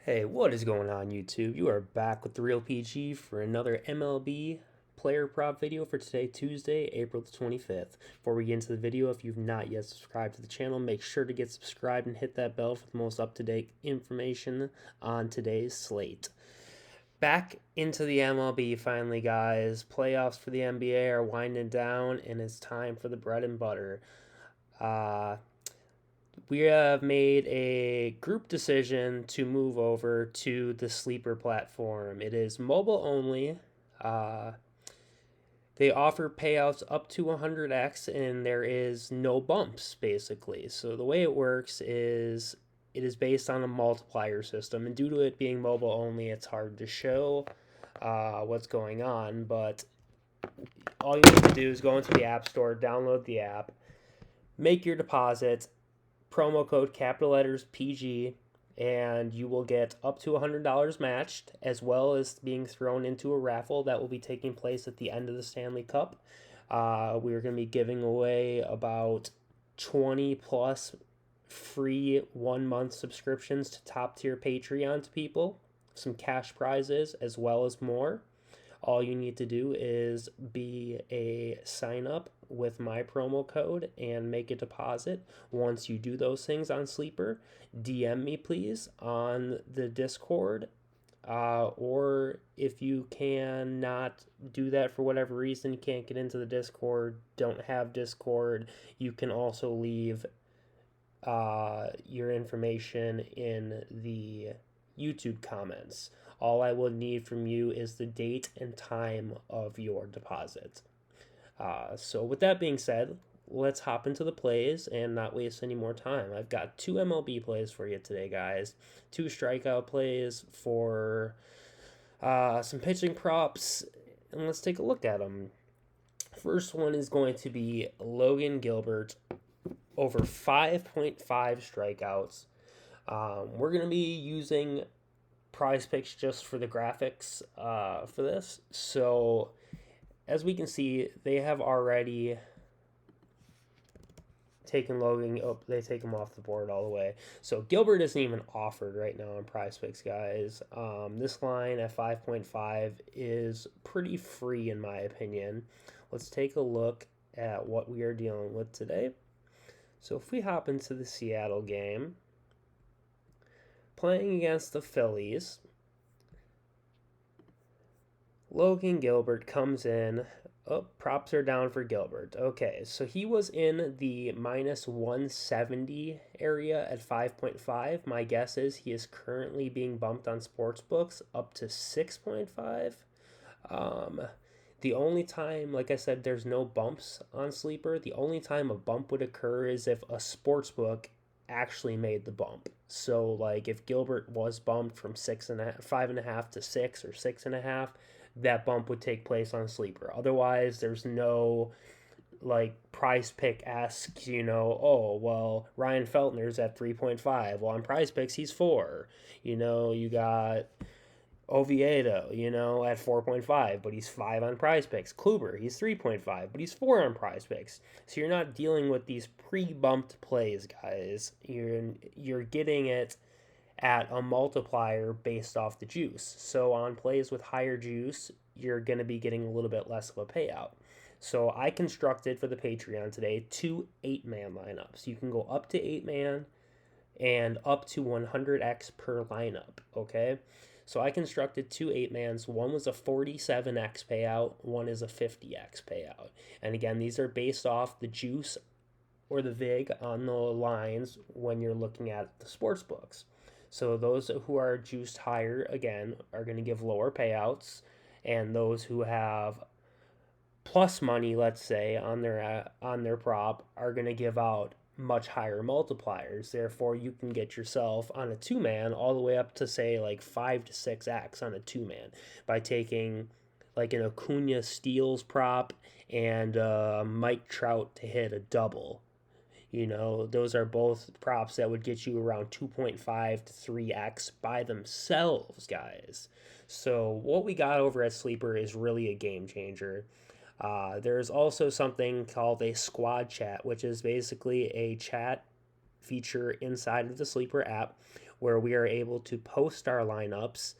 Hey, what is going on YouTube? You are back with the Real PG for another MLB player prop video for today, Tuesday, April the 25th. Before we get into the video, if you've not yet subscribed to the channel, make sure to get subscribed and hit that bell for the most up-to-date information on today's slate. Back into the MLB finally, guys. Playoffs for the NBA are winding down, and it's time for the bread and butter. We have made a group decision to move over to the Sleeper platform. It is mobile only. Uh, they offer payouts up to 100x, and there is no bumps, basically. So the way it works is it is based on a multiplier system, and due to it being mobile only, it's hard to show what's going on, but all you need to do is go into the App Store, download the app, make your deposit, promo code capital letters PG, and you will get up to $100 matched, as well as being thrown into a raffle that will be taking place at the end of the Stanley Cup. We're going to be giving away about 20 plus free 1 month subscriptions to top tier Patreon to people, some cash prizes, as well as more. All you need to do is be a sign up with my promo code and make a deposit. Once you do those things on Sleeper, DM me please on the Discord. Or if you cannot do that for whatever reason, you can't get into the Discord, don't have Discord, you can also leave your information in the YouTube comments. All I will need from you is the date and time of your deposit. So with that being said, let's hop into the plays and not waste any more time. I've got two MLB plays for you today, guys. Two strikeout plays for some pitching props, and let's take a look at them. First one is going to be Logan Gilbert over 5.5 strikeouts. We're going to be using Prizepicks just for the graphics for this. So as we can see, they have already taken Logan. Oh, they take him off the board all the way. So Gilbert isn't even offered right now on Prizepicks, guys. This line at 5.5 is pretty free in my opinion. Let's take a look at what we are dealing with today. So if we hop into the Seattle game, playing against the Phillies, Logan Gilbert comes in. Oh, props are down for Gilbert. Okay, so he was in the minus 170 area at 5.5. My guess is he is currently being bumped on sportsbooks up to 6.5. The only time, like I said, there's no bumps on Sleeper. The only time a bump would occur is if a sportsbook actually made the bump. So, like, if Gilbert was bumped from 5.5 to 6 or 6.5, that bump would take place on Sleeper. Otherwise, there's no like Prizepick asks, oh, well, Ryan Feltner's at 3.5. Well, on Prizepicks, he's 4. You got Oviedo, at 4.5, but he's 5 on Prizepicks. Kluber, he's 3.5, but he's 4 on Prizepicks. So you're not dealing with these pre-bumped plays, guys. You're getting it at a multiplier based off the juice. So on plays with higher juice, you're going to be getting a little bit less of a payout. So I constructed for the Patreon today 2 8-man lineups. You can go up to 8-man and up to 100x per lineup, okay? So I constructed 2 8-mans. One was a 47x payout, one is a 50x payout. And again, these are based off the juice or the VIG on the lines when you're looking at the sports books. So those who are juiced higher, again, are going to give lower payouts, and those who have plus money, let's say, on their prop are going to give out much higher multipliers. Therefore, you can get yourself on a 2-man all the way up to, say, like 5 to 6x on a 2-man by taking like an Acuna steals prop and Mike Trout to hit a double. Those are both props that would get you around 2.5 to 3x by themselves, guys. So what we got over at Sleeper is really a game changer. There's also something called a squad chat, which is basically a chat feature inside of the Sleeper app where we are able to post our lineups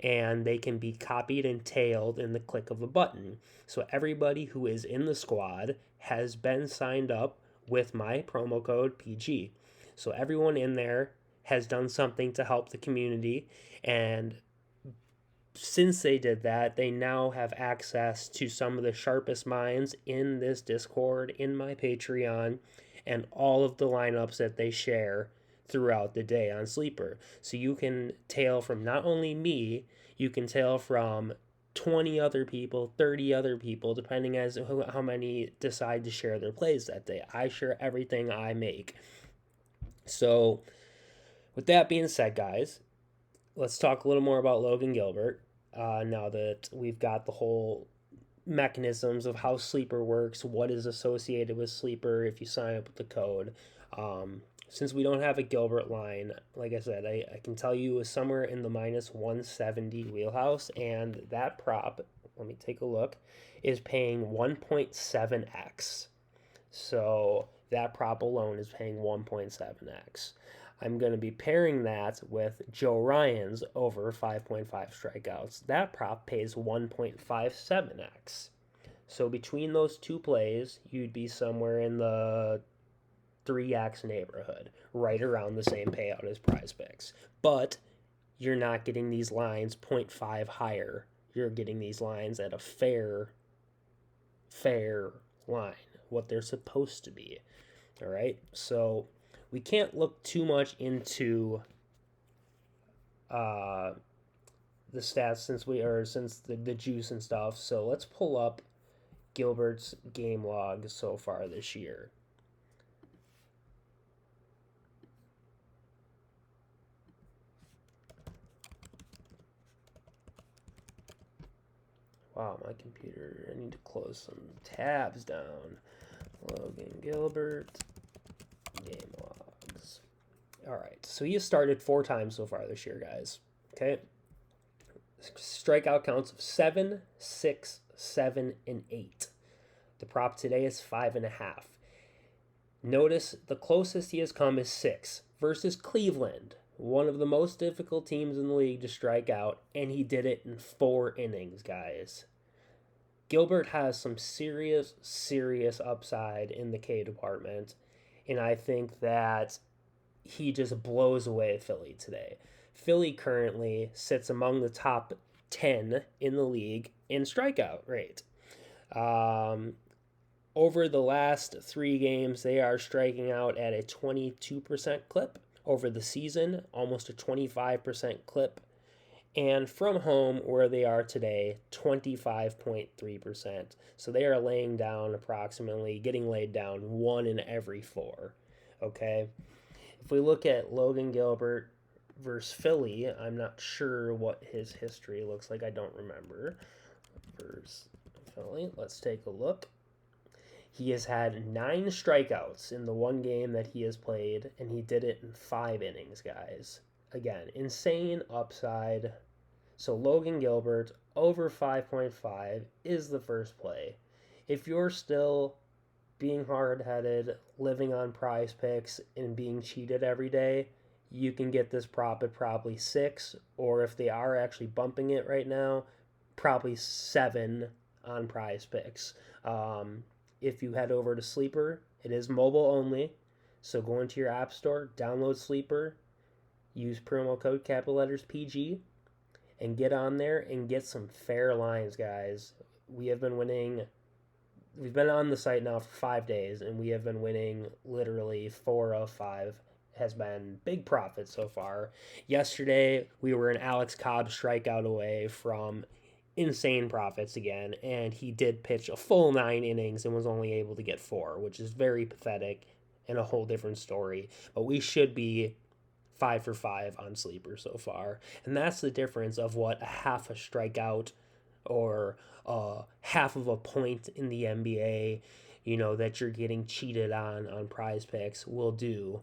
and they can be copied and tailed in the click of a button. So everybody who is in the squad has been signed up with my promo code PG. So everyone in there has done something to help the community, and since they did that, they now have access to some of the sharpest minds in this Discord, in my Patreon, and all of the lineups that they share throughout the day on Sleeper. So you can tail from not only me, you can tail from 20 other people, 30 other people, depending as how many decide to share their plays that day. I share everything I make. So with that being said, guys, let's talk a little more about Logan Gilbert. Now that we've got the whole mechanisms of how Sleeper works, what is associated with Sleeper if you sign up with the code. Since we don't have a Gilbert line, like I said, I can tell you is somewhere in the minus 170 wheelhouse, and that prop, let me take a look, is paying 1.7x. So that prop alone is paying 1.7x. I'm going to be pairing that with Joe Ryan's over 5.5 strikeouts. That prop pays 1.57x. So between those two plays, you'd be somewhere in the 3x neighborhood, right around the same payout as Prizepicks. But you're not getting these lines 0.5 higher. You're getting these lines at a fair line, what they're supposed to be. All right, so we can't look too much into the stats since the juice and stuff. So let's pull up Gilbert's game log so far this year. Wow, my computer, I need to close some tabs down. Logan Gilbert, game logs. All right, so he has started 4 times so far this year, guys. Okay. Strikeout counts of 7, 6, 7, and 8. The prop today is 5.5. Notice the closest he has come is 6 versus Cleveland, one of the most difficult teams in the league to strike out, and he did it in 4 innings, guys. Gilbert has some serious upside in the K department, and I think that he just blows away Philly today. Philly currently sits among the top 10 in the league in strikeout rate. Over the last 3 games, they are striking out at a 22% clip. Over the season, almost a 25% clip. And from home, where they are today, 25.3%. So they are getting laid down 1 in every 4. Okay? If we look at Logan Gilbert versus Philly, I'm not sure what his history looks like. I don't remember. Versus Philly, let's take a look. He has had 9 strikeouts in the 1 game that he has played, and he did it in 5 innings, guys. Again, insane upside. So Logan Gilbert over 5.5 is the first play. If you're still being hard-headed, living on Prizepicks, and being cheated every day, you can get this prop at probably 6, or if they are actually bumping it right now, probably 7 on Prizepicks. If you head over to Sleeper, it is mobile only, so go into your app store, download Sleeper, use promo code capital letters PG, and get on there and get some fair lines, guys. We've been on the site now for 5 days, and we have been winning literally 4 of 5. Has been big profit so far. Yesterday, we were an Alex Cobb strikeout away from insane profits again, and he did pitch a full 9 innings and was only able to get 4, which is very pathetic and a whole different story. But we should be 5 for 5 on Sleeper so far, and that's the difference of what a half a strikeout or half of a point in the NBA, that you're getting cheated on Prizepicks will do.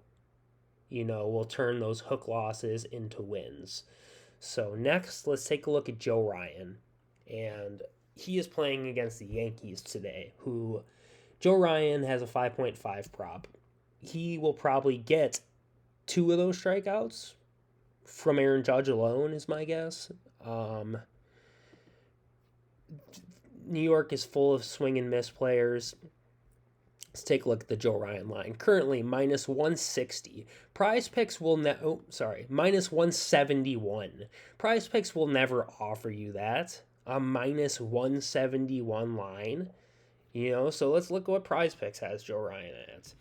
Will turn those hook losses into wins. So next, let's take a look at Joe Ryan. And he is playing against the Yankees today, who Joe Ryan has a 5.5 prop. He will probably get 2 of those strikeouts, from Aaron Judge alone is my guess. Um, New York is full of swing and miss players. Let's take a look at the Joe Ryan line. Currently minus 160. Prize Picks will minus 171. Prize Picks will never offer you that. A minus 171 line. So let's look at what Prize Picks has Joe Ryan at.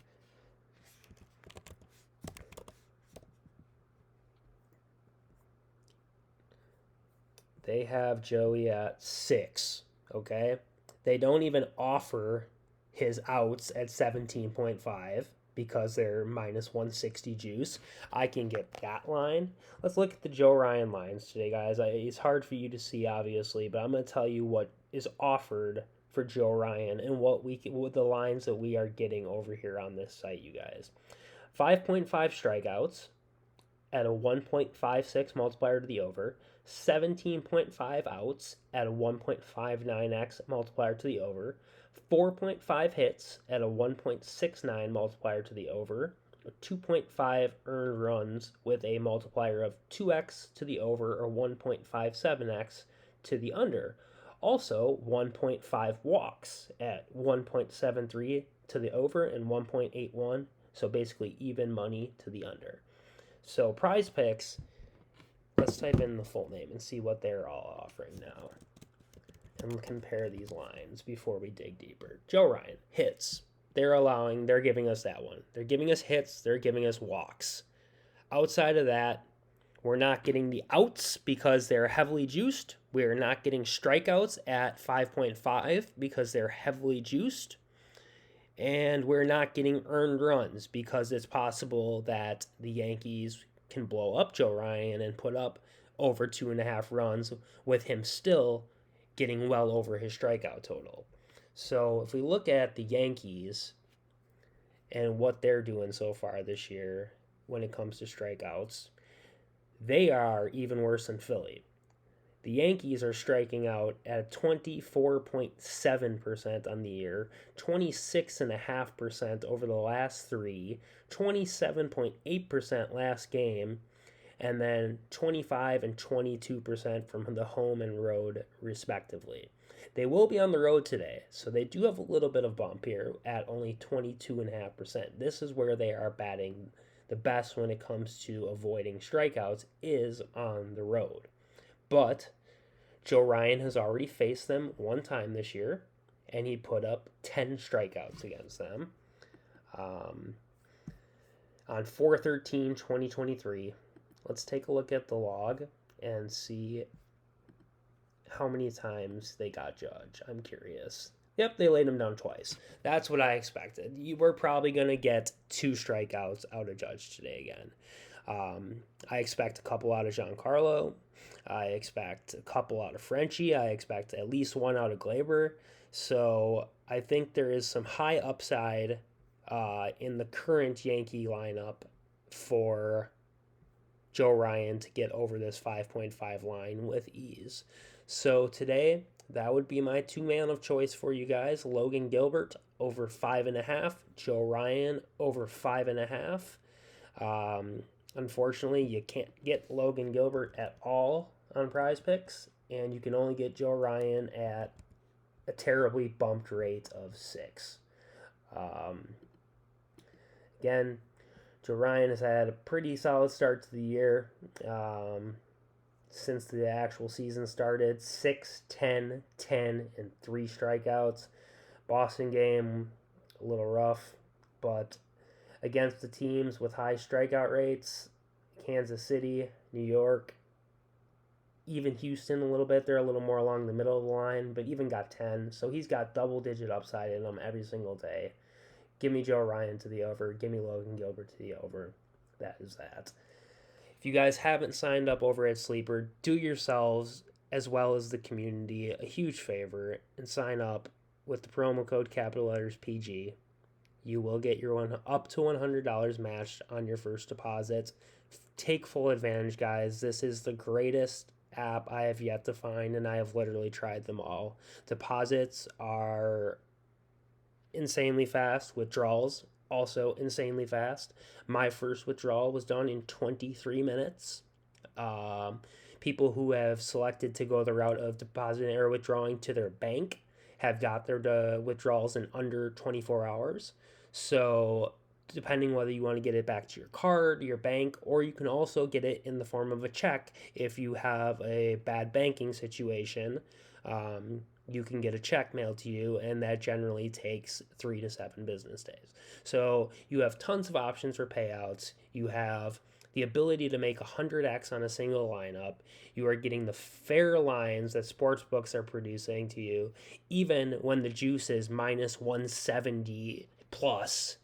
They have Joey at 6. Okay. They don't even offer his outs at 17.5 because they're minus 160 juice. I can get that line. Let's look at the Joe Ryan lines today, guys. It's hard for you to see, obviously, but I'm going to tell you what is offered for Joe Ryan and what the lines that we are getting over here on this site, you guys. 5.5 strikeouts at a 1.56 multiplier to the over. 17.5 outs at a 1.59x multiplier to the over. 4.5 hits at a 1.69 multiplier to the over, 2.5 earned runs with a multiplier of 2x to the over or 1.57x to the under. Also, 1.5 walks at 1.73 to the over and 1.81, so basically even money to the under. So Prize Picks, let's type in the full name and see what they're all offering now. And compare these lines before we dig deeper. Joe Ryan, hits. They're giving us that one. They're giving us hits, they're giving us walks. Outside of that, we're not getting the outs because they're heavily juiced. We're not getting strikeouts at 5.5 because they're heavily juiced. And we're not getting earned runs because it's possible that the Yankees can blow up Joe Ryan and put up over 2.5 runs with him still getting well over his strikeout total. So if we look at the Yankees and what they're doing so far this year when it comes to strikeouts, they are even worse than Philly. The Yankees are striking out at 24.7% on the year, 26.5% over the last 3, 27.8% last game, and then 25 and 22% from the home and road, respectively. They will be on the road today, so they do have a little bit of bump here at only 22.5%. This is where they are batting the best when it comes to avoiding strikeouts, is on the road. But Joe Ryan has already faced them one time this year, and he put up 10 strikeouts against them on 4/13/2023. Let's take a look at the log and see how many times they got Judge. I'm curious. Yep, they laid him down twice. That's what I expected. You were probably going to get 2 strikeouts out of Judge today again. I expect a couple out of Giancarlo. I expect a couple out of Frenchie. I expect at least 1 out of Glaber. So I think there is some high upside in the current Yankee lineup for Joe Ryan to get over this 5.5 line with ease. So today, that would be my 2-man of choice for you guys. Logan Gilbert over 5.5. Joe Ryan over 5.5. Unfortunately, you can't get Logan Gilbert at all on Prize Picks, and you can only get Joe Ryan at a terribly bumped rate of 6. Again, Joe Ryan has had a pretty solid start to the year since the actual season started. 6, 10, 10, and 3 strikeouts. Boston game, a little rough, but against the teams with high strikeout rates, Kansas City, New York, even Houston a little bit. They're a little more along the middle of the line, but even got 10. So he's got double-digit upside in them every single day. Give me Joe Ryan to the over. Give me Logan Gilbert to the over. That is that. If you guys haven't signed up over at Sleeper, do yourselves as well as the community a huge favor and sign up with the promo code capital letters PG. You will get your up to $100 matched on your first deposit. Take full advantage, guys. This is the greatest app I have yet to find, and I have literally tried them all. Deposits are insanely fast. Withdrawals also insanely fast. My first withdrawal was done in 23 minutes. People who have selected to go the route of depositing or withdrawing to their bank have got their withdrawals in under 24 hours. So, depending whether you want to get it back to your card, your bank, or you can also get it in the form of a check if you have a bad banking situation. You can get a check mailed to you, and that generally takes 3 to 7 business days. So you have tons of options for payouts. You have the ability to make 100x on a single lineup. You are getting the fair lines that sports books are producing to you, even when the juice is minus 170 plus.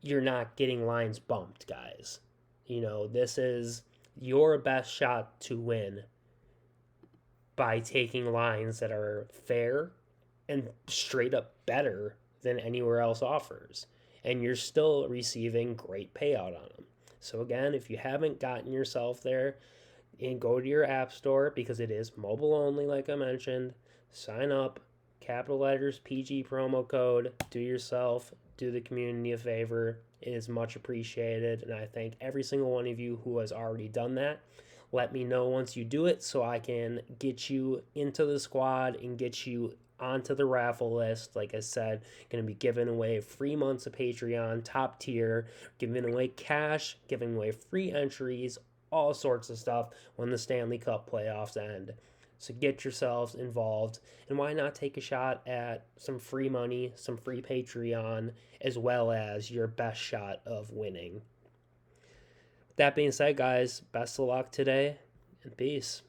You're not getting lines bumped, guys. This is your best shot to win by taking lines that are fair and straight up better than anywhere else offers. And you're still receiving great payout on them. So, again, if you haven't gotten yourself there, and go to your app store because it is mobile only, like I mentioned. Sign up, capital letters, PG promo code, do yourself, do the community a favor. It is much appreciated, and I thank every single one of you who has already done that. Let me know once you do it so I can get you into the squad and get you onto the raffle list. Like I said, going to be giving away free months of Patreon, top tier, giving away cash, giving away free entries, all sorts of stuff when the Stanley Cup playoffs end. So get yourselves involved, and why not take a shot at some free money, some free Patreon, as well as your best shot of winning. That being said, guys, best of luck today, and peace.